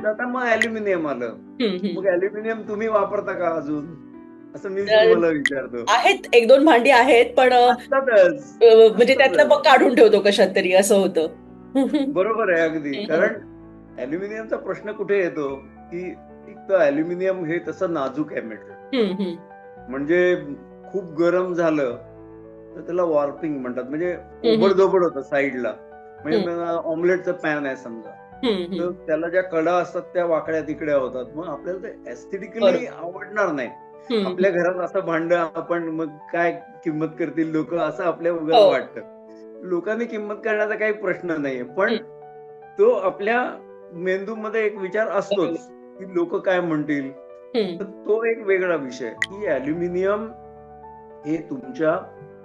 आता मग अॅल्युमिनियम आलं. मग अॅल्युमिनियम तुम्ही वापरता का अजून, असं मी अ, तुम्हाला विचारतो. आहेत एक दोन भांडी आहेत, पण असतातच म्हणजे त्यातलं असतातच मग काढून ठेवतो कशात तरी, असं होतं. बरोबर आहे अगदी. कारण अॅल्युमिनियमचा प्रश्न कुठे येतो, की एक तर अॅल्युमिनियम हे तसं नाजूक आहे मेटल. म्हणजे खूप गरम झालं तर त्याला वॉर्पिंग म्हणतात, म्हणजे ओबडधोबड होतं साईडला. म्हणजे ऑमलेटचं पॅन आहे समजा, तर त्याला ज्या कडा असतात त्या वाकड्या तिकड्या होतात. मग आपल्याला ते एस्थेटिकली बरोबर. आवडणार नाही. आपल्या घरात असं भांड आपण मग काय किंमत करतील लोक, असं आपल्या उगाच हो. वाटतं. लोकांनी किंमत करण्याचा काही प्रश्न नाहीये, पण तो आपल्या मेंदूमध्ये एक विचार बरोबर. असतोच की लोक काय म्हणतील. तर तो एक वेगळा विषय की अॅल्युमिनियम हे तुमच्या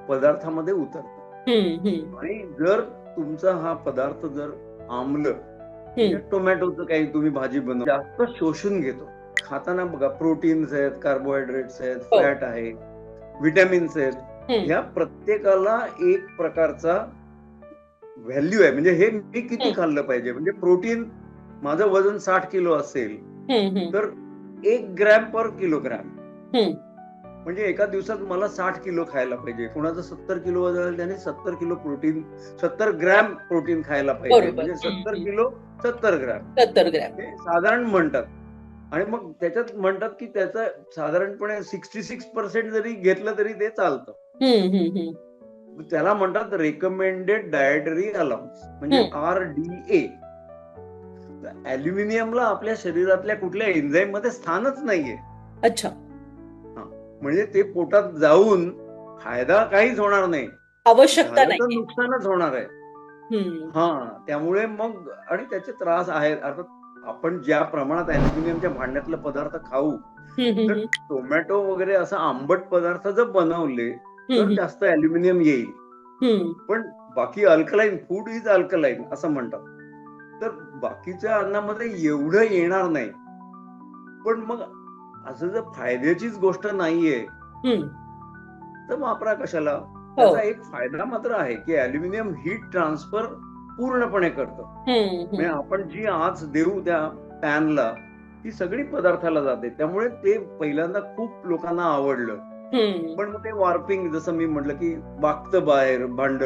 पदार्थामध्ये उतरतं. आणि जर तुमचा हा पदार्थ जर आम्ल, म्हणजे टोमॅटोचं काही तुम्ही भाजी बनव जास्त शोषून घेतो. खाताना बघा, प्रोटीन्स आहेत, कार्बोहायड्रेट्स आहेत, हो. फॅट आहे, व्हिटॅमिन्स आहेत. ह्या प्रत्येकाला एक प्रकारचा व्हॅल्यू आहे. म्हणजे हे मी किती खाल्लं पाहिजे. म्हणजे प्रोटीन, माझं वजन 60 किलो असेल तर 1 ग्रॅम पर किलोग्रॅम, म्हणजे एका दिवसात मला 60 किलो खायला पाहिजे. कुणाचं 70 किलो वजन आहे, त्याने 70 किलो प्रोटीन, 70 ग्रॅम प्रोटीन खायला पाहिजे. बरोबर. म्हणजे 70 किलो 70 ग्रॅम 70 ग्रॅम. हे साधारण म्हणतात. आणि मग त्याच्यात म्हणतात की त्याचं साधारणपणे 66% जरी घेतलं तरी ते चालतं. त्याला म्हणतात रेकमेंडेड डायटरी अलाउन्स, म्हणजे RDA. अॅल्युमिनियमला आपल्या शरीरातल्या कुठल्या एन्झाईम मध्ये स्थानच नाहीये. अच्छा. म्हणजे ते पोटात जाऊन फायदा काहीच होणार नाही, आवश्यकता झालं तर नाहीये. नुकसानच होणार आहे. त्यामुळे मग आणि त्याचे त्रास आहेत. अर्थात आपण ज्या प्रमाणात अॅल्युमिनियमच्या भांड्यातले पदार्थ खाऊ, तर टोमॅटो वगैरे असा आंबट पदार्थ जर बनवले तर जास्त अॅल्युमिनियम येईल. पण बाकी अल्कलाईन, फूड इज अल्कलाईन असं म्हणतात, तर बाकीच्या अन्नामध्ये एवढं येणार नाही. पण मग असं जर फायद्याचीच गोष्ट नाहीये तर वापरा कशाला. हो. त्याचा एक फायदा मात्र आहे की अॅल्युमिनियम हीट ट्रान्सफर पूर्णपणे करतं. म्हणजे आपण जी आच देऊ त्या पॅनला, ती सगळी पदार्थाला जाते. त्यामुळे ते पहिल्यांदा खूप लोकांना आवडलं. पण मग ते वॉर्पिंग, जसं मी म्हटलं की वाकतं बाहेर भांड,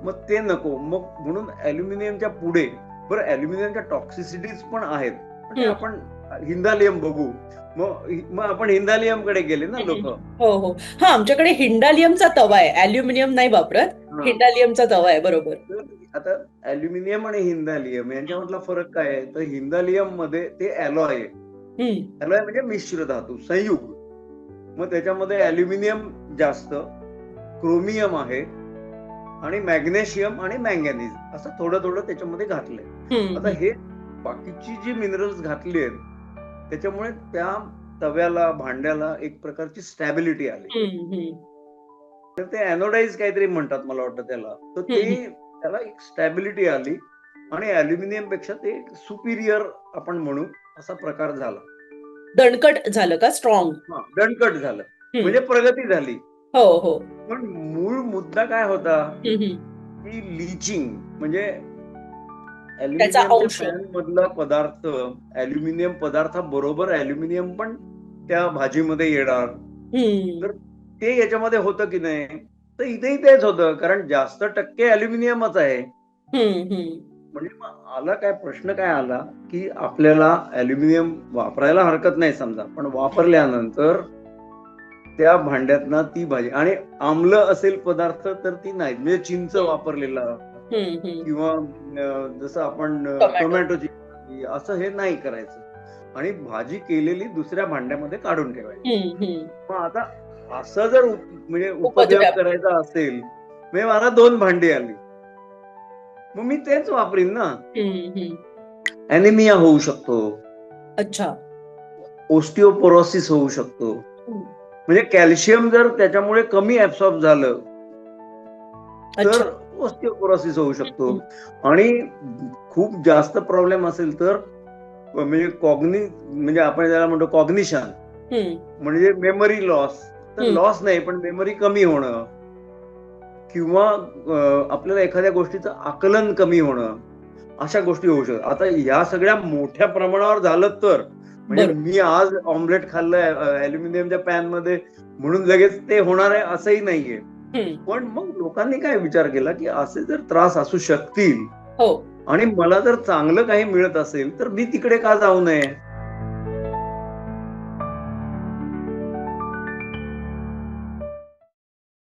मग ते नको. मग म्हणून अॅल्युमिनियमच्या पुढे, बरं अॅल्युमिनियमच्या टॉक्सिसिटीज पण आहेत, पण ते आपण हिंदालियम बघू. मग आपण हिंदालियम कडे गेले ना लोक. हो हो. हा, आमच्याकडे हिंडालियमचा तवा आहे, अॅल्युमिनियम नाही वापरत. हिंडालियमचा तवा आहे, बरोबर. आता अॅल्युमिनियम आणि हिंदालियम यांच्यामधला फरक काय आहे, तर हिंदालियम मध्ये ते अॅलॉय आहे. अॅलॉय म्हणजे मिश्र धातू, संयुग. मग त्याच्यामध्ये अॅल्युमिनियम जास्त, क्रोमियम आहे, आणि मॅग्नेशियम आणि मँगॅनीज असं थोडं थोडं त्याच्यामध्ये घातलंय. आता हे बाकीची जी मिनरल्स घातली आहेत, त्याच्यामुळे त्या तव्याला, भांड्याला एक प्रकारची स्टॅबिलिटी आली. तर ते अॅनोडाइज काहीतरी म्हणतात मला वाटतं त्याला. तर ते त्याला एक स्टॅबिलिटी आली आणि अॅल्युमिनियम पेक्षा ते सुपिरियर आपण म्हणू असा प्रकार झाला. दणकट झालं का, स्ट्रॉंग? दणकट झालं, म्हणजे प्रगती झाली. हो हो. पण मूळ मुद्दा काय होता की लीचिंग, म्हणजे त्याचा अॅल्युमिनियमच्या अंश. पॅन मधला पदार्थ अॅल्युमिनियम पदार्थाबरोबर अॅल्युमिनियम पण त्या भाजीमध्ये येणार. तर ते याच्यामध्ये होतं की नाही, तर इथेही तेच होतं, कारण जास्त टक्के अॅल्युमिनियमच आहे. म्हणजे मग आला काय प्रश्न, काय आला की आपल्याला अॅल्युमिनियम वापरायला हरकत नाही समजा, पण वापरल्यानंतर त्या भांड्यातनं ती भाजी, आणि आम्ल असेल पदार्थ तर ती नाही, म्हणजे चिंच वापरलेला किंवा जसं आपण टोमॅटो. टोमॅटोची भाजी, असं हे नाही करायचं. आणि भाजी केलेली दुसऱ्या भांड्यामध्ये काढून ठेवायची. मग आता असं जर म्हणजे उपद्व्याप उपद्व्याप. करायचा असेल, म्हणजे मला 2 भांडी आली, मग मी तेच वापरीन ना. ॲनिमिया होऊ शकतो, अच्छा. ओस्टिओपोरोसिस होऊ शकतो. म्हणजे कॅल्शियम जर त्याच्यामुळे कमी ऍब्सॉर्ब झालं तर ऑस्टिओपोरोसिस होऊ शकतो. आणि खूप जास्त प्रॉब्लेम असेल तर म्हणजे आपण ज्याला म्हणतो कॉग्निशन, म्हणजे मेमरी लॉस, तर लॉस नाही पण मेमरी कमी होणं, किंवा आपल्याला एखाद्या गोष्टीचं आकलन कमी होणं, अशा गोष्टी होऊ शकतात. आता या सगळ्या मोठ्या प्रमाणावर झालं तर म्हणजे मी आज ऑमलेट खाल्लंय अॅल्युमिनियमच्या पॅन मध्ये म्हणून लगेच ते होणार आहे असंही नाहीये. पण मग लोकांनी काय विचार केला की असे जर त्रास असू शकतील आणि मला जर चांगलं काही मिळत असेल तर मी तिकडे का जाऊ नये.